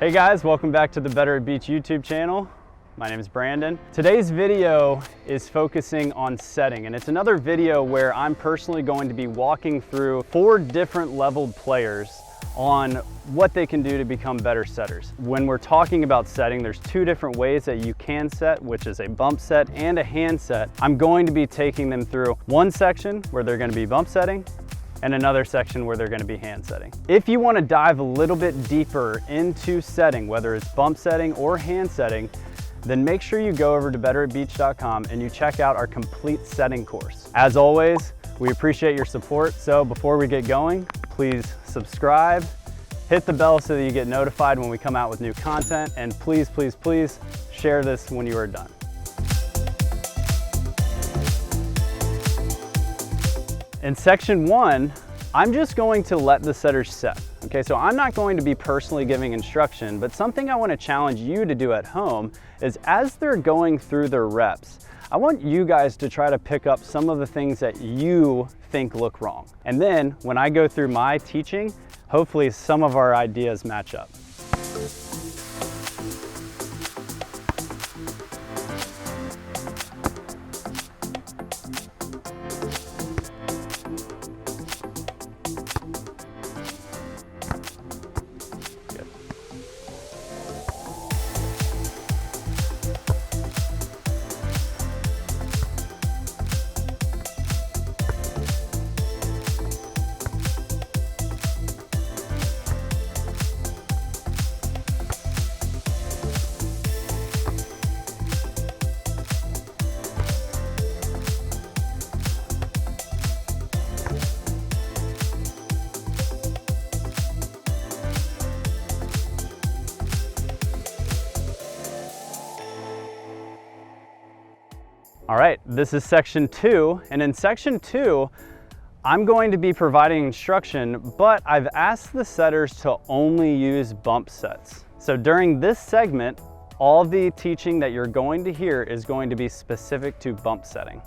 Hey guys, welcome back to the Better at Beach YouTube channel. My name is Brandon. Today's video is focusing on setting, and it's another video where I'm personally going to be walking through 4 different leveled players on what they can do to become better setters. When we're talking about setting, there's 2 different ways that you can set, which is a bump set and a hand set. I'm going to be taking them through one section where they're going to be bump setting, and another section where they're going to be hand setting. If you want to dive a little bit deeper into setting, whether it's bump setting or hand setting, then make sure you go over to betteratbeach.com and you check out our complete setting course. As always, we appreciate your support, so before we get going, please subscribe, hit the bell so that you get notified when we come out with new content, and please, please, please share this when you are done. In section 1, I'm just going to let the setters set. Okay, so I'm not going to be personally giving instruction, but something I want to challenge you to do at home is as they're going through their reps, I want you guys to try to pick up some of the things that you think look wrong. And then when I go through my teaching, hopefully some of our ideas match up. All right, this is section 2, and in section 2, I'm going to be providing instruction, but I've asked the setters to only use bump sets. So during this segment, all the teaching that you're going to hear is going to be specific to bump setting.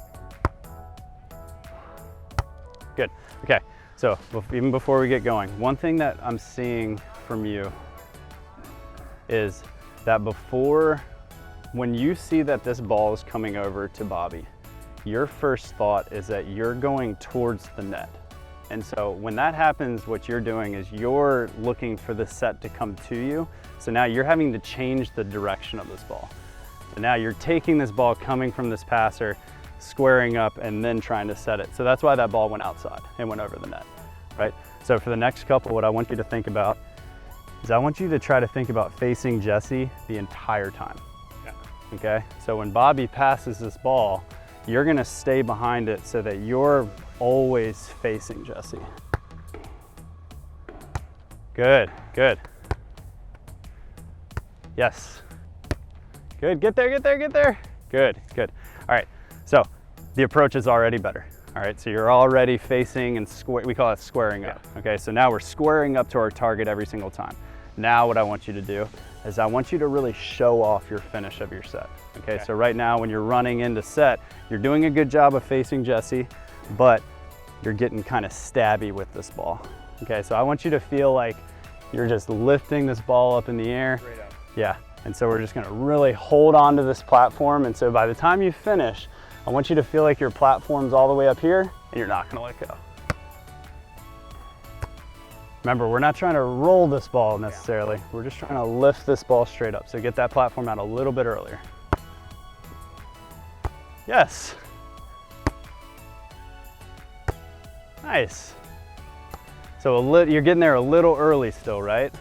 Good, okay, so even before we get going, one thing that I'm seeing from you is that when you see that this ball is coming over to Bobby, your first thought is that you're going towards the net. And so when that happens, what you're doing is you're looking for the set to come to you. So now you're having to change the direction of this ball. So now you're taking this ball coming from this passer, squaring up, and then trying to set it. So that's why that ball went outside and went over the net, right? So for the next couple, what I want you to think about is I want you to try to think about facing Jesse the entire time. Okay, so when Bobby passes this ball, you're gonna stay behind it so that you're always facing Jesse. Good, good. Yes. Good, get there, get there, get there. Good, good. All right, so the approach is already better. All right, so you're already facing and we call it squaring up. Okay, so now we're squaring up to our target every single time. Now what I want you to do is I want you to really show off your finish of your set. Okay, so right now when you're running into set, you're doing a good job of facing Jesse, but you're getting kind of stabby with this ball. Okay, so I want you to feel like you're just lifting this ball up in the air. Straight up. Yeah, and so we're just gonna really hold on to this platform, and so by the time you finish, I want you to feel like your platform's all the way up here, and you're not gonna let go. Remember, we're not trying to roll this ball necessarily. We're just trying to lift this ball straight up. So get that platform out a little bit earlier. Yes. Nice. So you're getting there a little early still, right?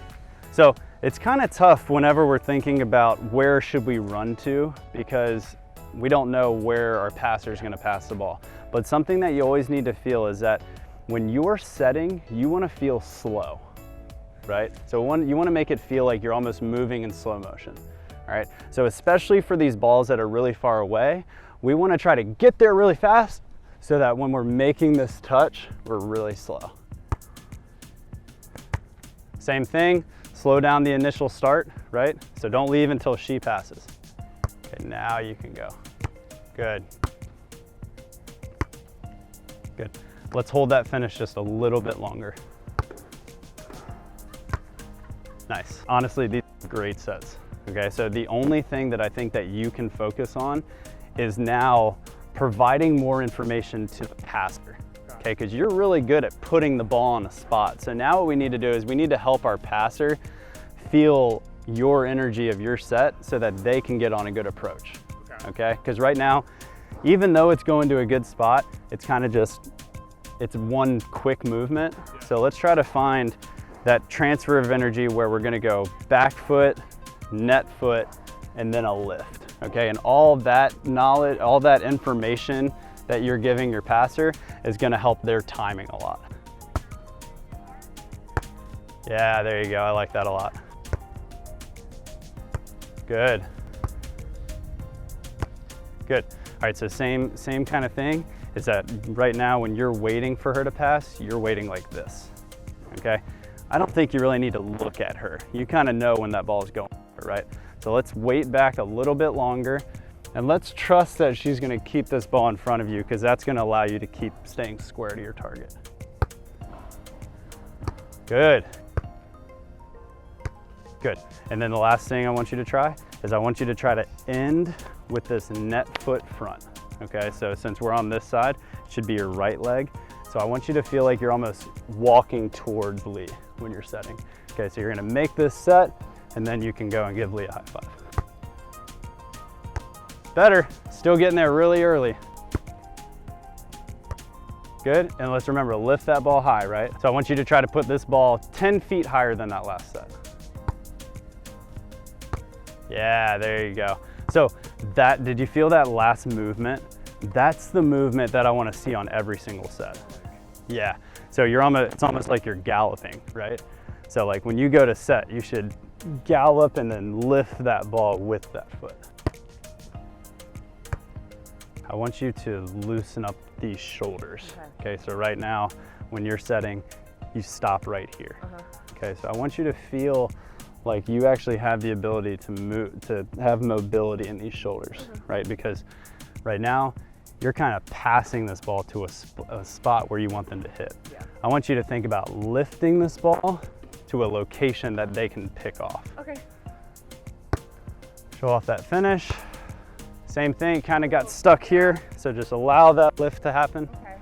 So it's kind of tough whenever we're thinking about where should we run to, because we don't know where our passer is going to pass the ball. But something that you always need to feel is that when you're setting, you want to feel slow, right? So you want to make it feel like you're almost moving in slow motion, all right? So especially for these balls that are really far away, we want to try to get there really fast so that when we're making this touch, we're really slow. Same thing, slow down the initial start, right? So don't leave until she passes. Okay, now you can go. Good. Good. Let's hold that finish just a little bit longer. Nice. Honestly, great sets. Okay, so the only thing that I think that you can focus on is now providing more information to the passer. Okay, because you're really good at putting the ball on a spot. So now what we need to do is we need to help our passer feel your energy of your set so that they can get on a good approach. Okay, because right now, even though it's going to a good spot, it's kind of just, it's one quick movement. So let's try to find that transfer of energy where we're gonna go back foot, net foot, and then a lift. Okay, and all that knowledge, all that information that you're giving your passer is gonna help their timing a lot. Yeah, there you go, I like that a lot. Good. Good. All right, so same kind of thing is that right now when you're waiting for her to pass, you're waiting like this, okay? I don't think you really need to look at her. You kind of know when that ball is going, right? So let's wait back a little bit longer and let's trust that she's gonna keep this ball in front of you because that's gonna allow you to keep staying square to your target. Good. Good. And then the last thing I want you to try is I want you to try to end with this net foot front. Okay, so since we're on this side, it should be your right leg. So I want you to feel like you're almost walking towards Lee when you're setting. Okay, so you're gonna make this set and then you can go and give Lee a high five. Better, still getting there really early. Good, and let's remember, lift that ball high, right? So I want you to try to put this ball 10 feet higher than that last set. Yeah, there you go. So did you feel that last movement? That's the movement that I want to see on every single set. Yeah, so it's almost like you're galloping, right? So like when you go to set, you should gallop and then lift that ball with that foot. I want you to loosen up these shoulders. Okay, so right now, when you're setting, you stop right here. Okay, so I want you to feel like you actually have the ability to move, to have mobility in these shoulders, right? Because right now, you're kind of passing this ball to a spot where you want them to hit. Yeah. I want you to think about lifting this ball to a location that they can pick off. Okay. Show off that finish. Same thing, kind of got stuck here, so just allow that lift to happen. Okay.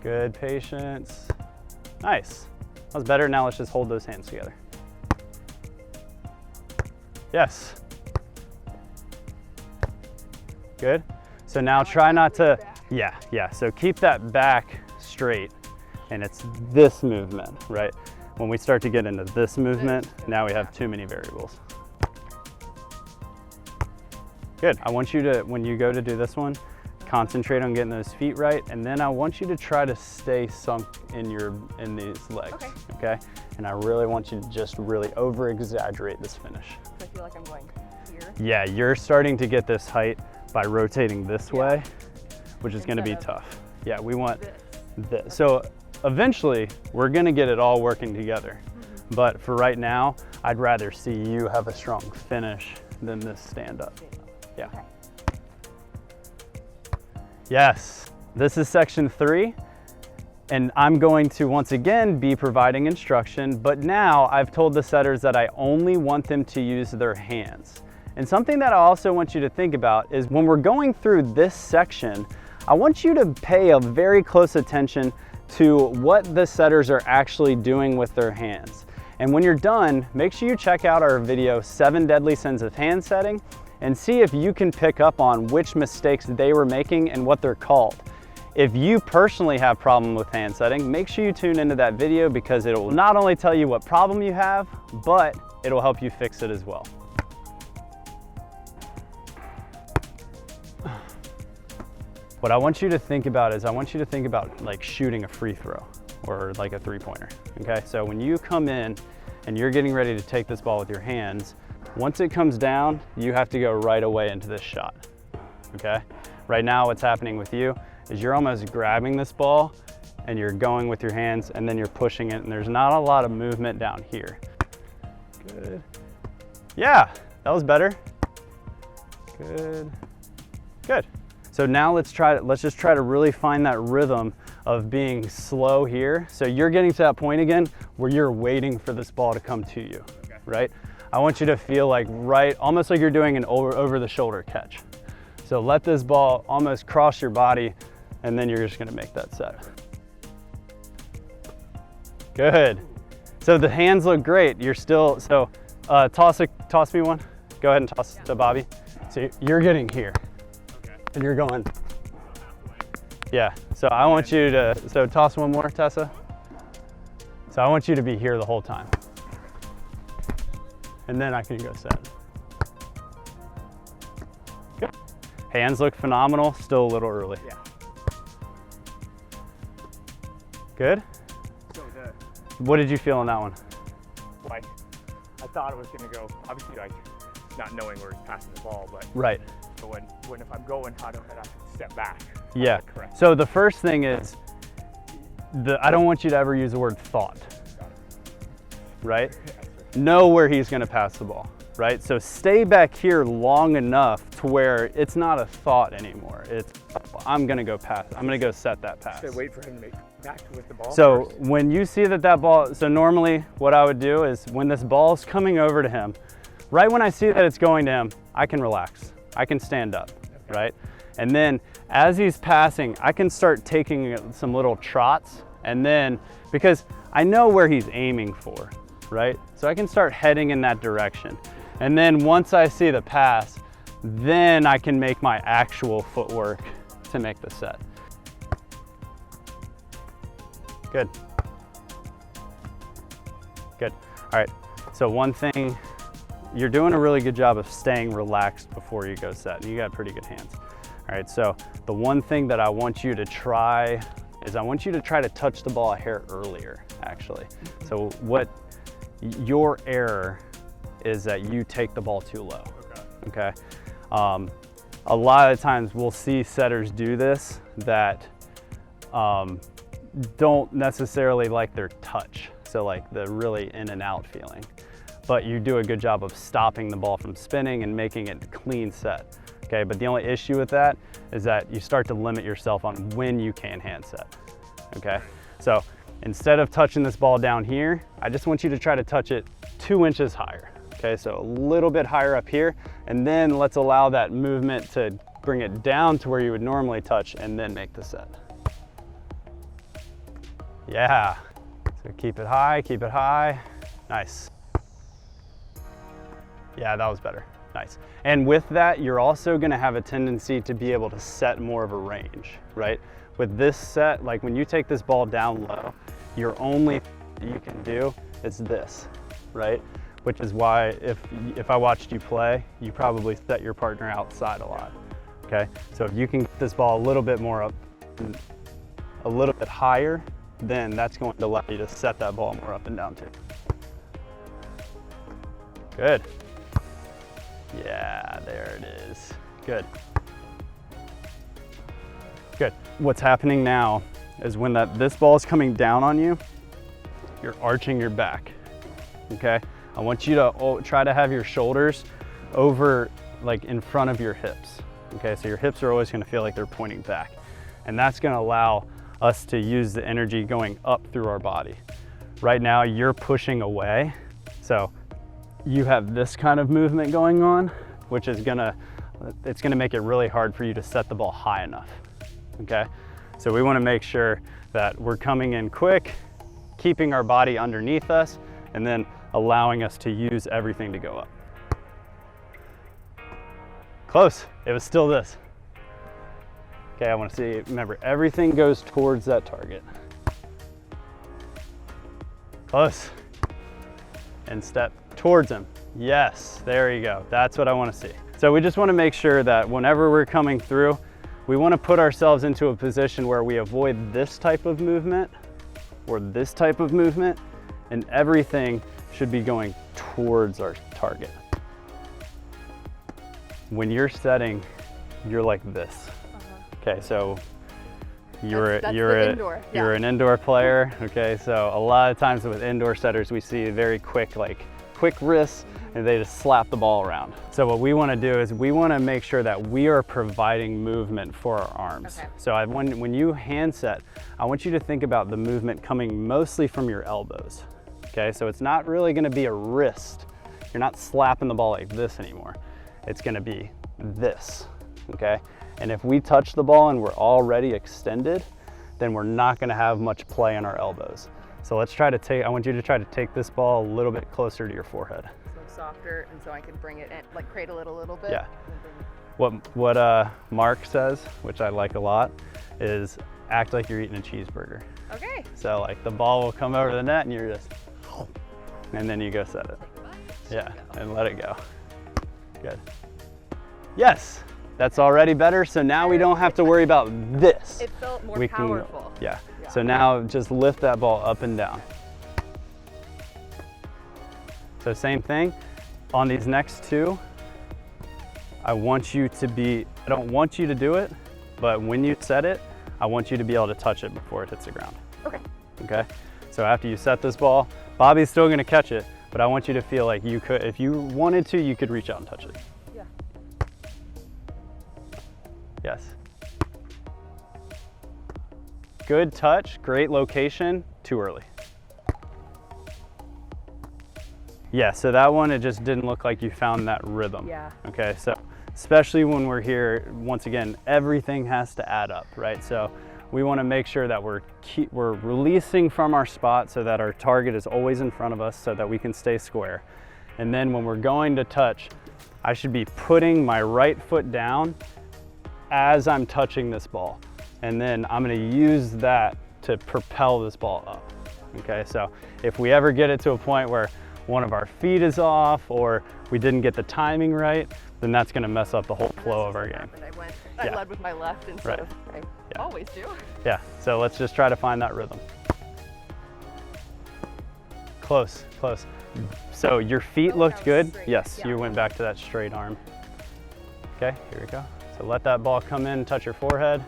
Good patience. Nice. That was better. Now let's just hold those hands together. Yes. Good. So now try not to, yeah. So keep that back straight and it's this movement, right? When we start to get into this movement, now we have too many variables. Good. I want you to, when you go to do this one, concentrate on getting those feet right, and then I want you to try to stay sunk in these legs, okay? And I really want you to just really over-exaggerate this finish. So I feel like I'm going here? Yeah, you're starting to get this height by rotating this way, which is gonna be tough. Yeah, we want this. So eventually, we're gonna get it all working together. But for right now, I'd rather see you have a strong finish than this stand up. Yeah. Okay. Yes, this is section 3, and I'm going to once again be providing instruction, but now I've told the setters that I only want them to use their hands. And something that I also want you to think about is when we're going through this section, I want you to pay a very close attention to what the setters are actually doing with their hands. And when you're done, make sure you check out our video, 7 Deadly Sins of Hand Setting, and see if you can pick up on which mistakes they were making and what they're called. If you personally have problem with hand setting, make sure you tune into that video because it will not only tell you what problem you have, but it'll help you fix it as well. What I want you to think about is like shooting a free throw or like a 3-pointer, okay? So when you come in and you're getting ready to take this ball with your hands, once it comes down, you have to go right away into this shot, okay? Right now, what's happening with you is you're almost grabbing this ball and you're going with your hands and then you're pushing it and there's not a lot of movement down here. Good. Yeah, that was better. Good. Good. So now let's just try to really find that rhythm of being slow here. So you're getting to that point again where you're waiting for this ball to come to you, right? I want you to feel like almost like you're doing an over the shoulder catch. So let this ball almost cross your body, and then you're just gonna make that set. Good. So the hands look great. You're still, so toss me one. Go ahead and toss to Bobby. So you're getting here, and you're going. Yeah, so I want you to, so toss one more, Tessa. So I want you to be here the whole time. And then I can go set. Good. Hands look phenomenal, still a little early. Yeah. Good. So What did you feel on that one? like, I thought it was gonna go, obviously like, not knowing where he's passing the ball, but Right. when if I'm going, how do I step back? Yeah. Correct. So the first thing is, I don't want you to ever use the word thought, right? Know where he's gonna pass the ball, right? So stay back here long enough to where it's not a thought anymore. It's, I'm gonna go pass, I'm gonna go set that pass. So wait for him to make back with the ball. So first. when you see that ball, so normally what I would do is when this ball's coming over to him, right when I see that it's going to him, I can relax, I can stand up, right? And then as he's passing, I can start taking some little trots, and then, because I know where he's aiming for, right? So I can start heading in that direction. And then once I see the pass, then I can make my actual footwork to make the set. Good. Good. All right, so one thing, you're doing a really good job of staying relaxed before you go set, and you got pretty good hands. All right, so the one thing that I want you to try is I want you to try to touch the ball a hair earlier, actually. So what your error is that you take the ball too low, okay? A lot of times we'll see setters do this that don't necessarily like their touch, so like the really in and out feeling, but you do a good job of stopping the ball from spinning and making it a clean set, okay? But the only issue with that is that you start to limit yourself on when you can hand set, okay? So instead of touching this ball down here, I just want you to try to touch it 2 inches higher, okay? So a little bit higher up here, and then let's allow that movement to bring it down to where you would normally touch and then make the set. Yeah, so keep it high, nice. Yeah, that was better, nice. And with that, you're also gonna have a tendency to be able to set more of a range, right? With this set, like when you take this ball down low, your only thing you can do is this, right? Which is why if I watched you play, you probably set your partner outside a lot, okay? So if you can get this ball a little bit more up, a little bit higher, then that's going to allow you to set that ball more up and down too. Good. Yeah, there it is. Good. Good. What's happening now is when this ball is coming down on you, you're arching your back, okay? I want you to try to have your shoulders over, like in front of your hips, okay? So your hips are always gonna feel like they're pointing back. And that's gonna allow us to use the energy going up through our body. Right now, you're pushing away. So you have this kind of movement going on, which is it's gonna make it really hard for you to set the ball high enough, okay? So we wanna make sure that we're coming in quick, keeping our body underneath us, and then allowing us to use everything to go up. Close, it was still this. Okay, I wanna see, remember, everything goes towards that target. Close. And step towards him. Yes, there you go. That's what I wanna see. So we just wanna make sure that whenever we're coming through, we wanna put ourselves into a position where we avoid this type of movement or this type of movement, and everything should be going towards our target. When you're setting, you're like this. Okay, so you're an indoor player. Okay, so a lot of times with indoor setters, we see very quick wrists, and they just slap the ball around. So what we want to do is we want to make sure that we are providing movement for our arms. Okay. So when you hand set, I want you to think about the movement coming mostly from your elbows. Okay, so it's not really going to be a wrist you're not slapping the ball like this anymore. It's gonna be this, okay? And if we touch the ball and we're already extended, then we're not gonna have much play in our elbows. So let's try to take, I want you to try to take this ball a little bit closer to your forehead. So softer, and so I can bring it in, like cradle it a little bit. Yeah. What Mark says, which I like a lot, is act like you're eating a cheeseburger. Okay. So like the ball will come over the net and you're just, and then you go set it. Yeah, and let it go. Good. Yes, that's already better. So now we don't have to worry about this. It felt more powerful. Yeah. So now just lift that ball up and down. So same thing on these next two. I want you to be, I don't want you to do it, but when you set it, I want you to be able to touch it before it hits the ground. Okay. Okay? So after you set this ball, Bobby's still gonna catch it, but I want you to feel like you could, if you wanted to, you could reach out and touch it. Yeah. Yes. Good touch, great location, too early. Yeah, so that one, it just didn't look like you found that rhythm. Yeah. Okay, so especially when we're here, once again, everything has to add up, right? So we wanna make sure that we're releasing from our spot so that our target is always in front of us so that we can stay square. And then when we're going to touch, I should be putting my right foot down as I'm touching this ball. And then I'm gonna use that to propel this ball up. Okay, so if we ever get it to a point where one of our feet is off or we didn't get the timing right, then that's gonna mess up the whole flow of our game. I led with my left instead of I always do. Yeah, so let's just try to find that rhythm. Close, close. So your feet looked good. Yes, you went back to that straight arm. Okay, here we go. So let that ball come in, touch your forehead.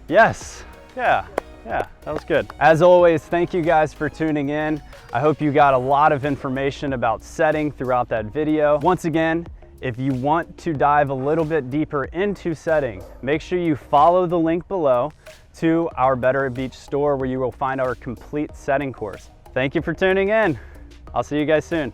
Yes, yeah, that was good. As always, thank you guys for tuning in. I hope you got a lot of information about setting throughout that video. Once again, if you want to dive a little bit deeper into setting, make sure you follow the link below to our Better at Beach store where you will find our complete setting course. Thank you for tuning in. I'll see you guys soon.